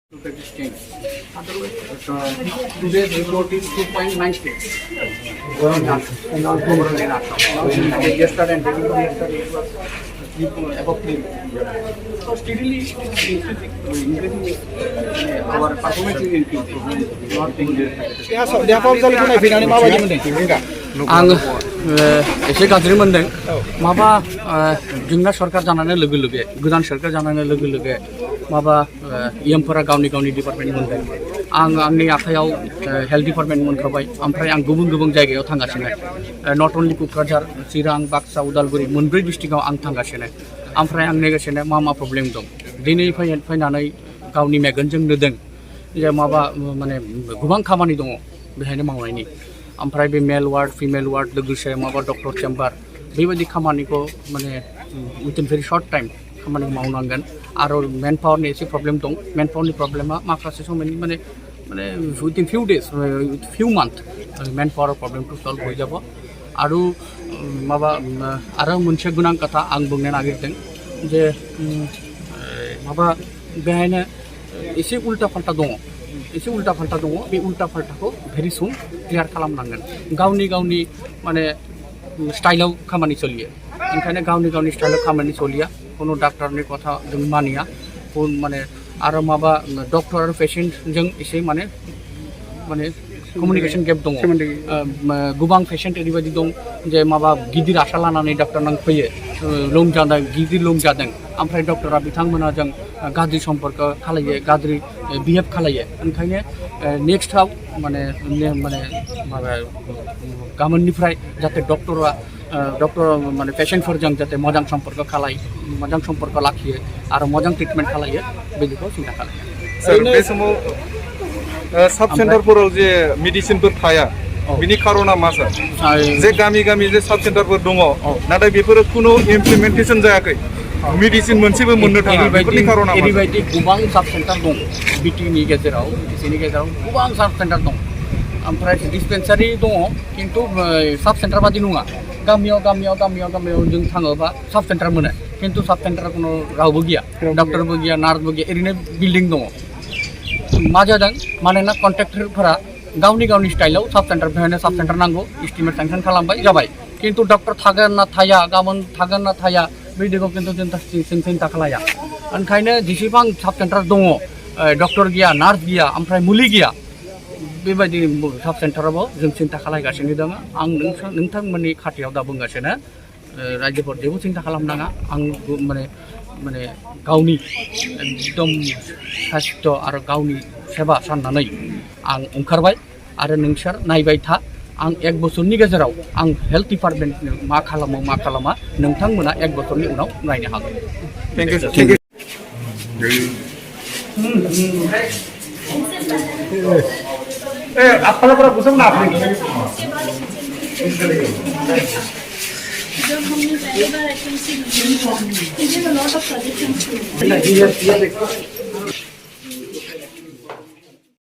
Today's report is 2.96. Yesterday and day before yesterday it was above 3. So steadily increasing. Our performance is increasing. Not आं एसे गाज्रि मोनदों माबा जोंना सरकार जानानै लोगो लोगो गोदान सरकार जानानै लोगो लोगो माबा एमफोरा गावनि गावनि डिपार्टमेन्ट मोनदों आंनि आखायाव हेल्थ डिपार्टमेन्ट मोनखाबाय ओमफ्राय आं गुबुन गुबुन जायगायाव थांगासिनो नट अनलि क'क्राझार चिरां बाक्सा उदालगुरि मोनब्रै डिस्ट्रिक्टआव आं थांगासिनो ओमफ्राय आं नेगासिनो मा प्रब्लेम दं दिनै फैनानै गावनि मेगनजों नुदों जे माबा माने गोबां खामानि दङ बेहायनो मावनायनि ओमफ्राय बे मेल वार्ड फिमेल वार्ड लोगोसे माबा डक्टर चेम्बार बेबायदि खामानिखौ माने उइथिन भेरि सर्ट टाइम खामानि मावनांगोन आरो मेन पावारनि एसे प्रब्लेम दं मेन पावारनि प्रब्लेमा माखासे समायनि माने उइथिन फिउ डेज फिउ मान्थ मेन पावार प्रब्लेमखौ सल्भ हो যাব आरो माबा आरो मोनसे गोनां खोथा आं बुंनो नागिरदों जे माबा बेहायनो एसे उल्टा फाल्टा दङ एसे उल्टा फाल्टा दङ बे उल्टा फाल्टाखौ भेरि सुन क्लियार खालामनांगोन गावनि माने स्टाइलाव खामानि सोलियो ओंखायनो गावनि स्टाइलाव खामानि सोलिया कोनो डाक्टारनि कथा जों मानिया माने आरो माबा डक्टर आरो पेशेन्टजों एसे माने कमिउनिकेशन गेप दङ गोबां पेशेन्ट ओरैबायदि दं जे माबा गिदिर आशा लानानै डाक्टारनाव फैयो लोमजादों गिदिर लोमजादों ओमफ्राय डक्टरा बिथांमोनाजों गाज्रि सम्पर्क खालायो गाज्रि बिहेभ खालायो ओंखायनो नेक्स्टआव माने माबा गाबोननिफ्राय जाहाथे डक्टर माने पेशेन्टफोरजों जाहाथे मोजां सम्पर्क लाखियो आरो मोजां ट्रिटमेन्ट खालायो बेखौ सिन्था खालायो बे समाव साब सेन्टारफोराव जे मेडिसिनफोर थाया बिनि खारना मा सार जे गामि जे साब सेन्टारफोर दङ नाथाय बेफोरो खुनु इमप्लिमेन्टेसन जायाखै मेडिसिन मोनसेबो मोननो थाङा बेफोरनि खारना ओरैबायदि गोबां साब सेन्टार दं बिटिनि गेजेराव गोबां साब सेन्टार दं ओमफ्राय डिसपेन्सारि दङ खिन्थु साब सेन्टार बादि नङा गामियाव जों थाङोबा साब सेन्टार मोनो खिन्थु साब सेन्टाराव कुनु रावबो गैया डक्टरबो गैया नार्सबो गैया ओरैनो बिल्डिं दङ मा जादों मानोना कन्ट्रेक्टरफोरा गावनि स्टाइलाव साब सेन्टार बेहायनो साब सेन्टार नांगौ इस्टिमेट सेंसन खालामबाय जाबाय खिन्थु डक्टर थागोन ना थाया गाबोन थागोन ना थाया बिदिखौ खिन्थु जों सिन्था खालाया ओंखायनो जेसेबां साब सेन्टार दङ डक्टर गैया नार्स गैया ओमफ्राय मुलि गैया बेबायदि साब सेन्टारावबो जों सिन्था खालायगासिनो दङ आं नोंथांमोननि खाथियाव दा बुंगासिनो रायजोफोर जेबो सिन्था खालामनाङा आं माने गावनि एकदम साइस्थ' आरो गावनि सेबा साननानै आं ओंखारबाय आरो नोंसोर नायबाय था आं 1 बोसोरनि गेजेराव आं हेल्थ डिपार्टमेन्टनो मा खालामा नोंथांमोना 1 बोसोरनि उनाव नायनो हागोन थेंक इउ जब हमने पहली बार एचएमसी ली थी, लॉट ऑफ सजेशंस थे।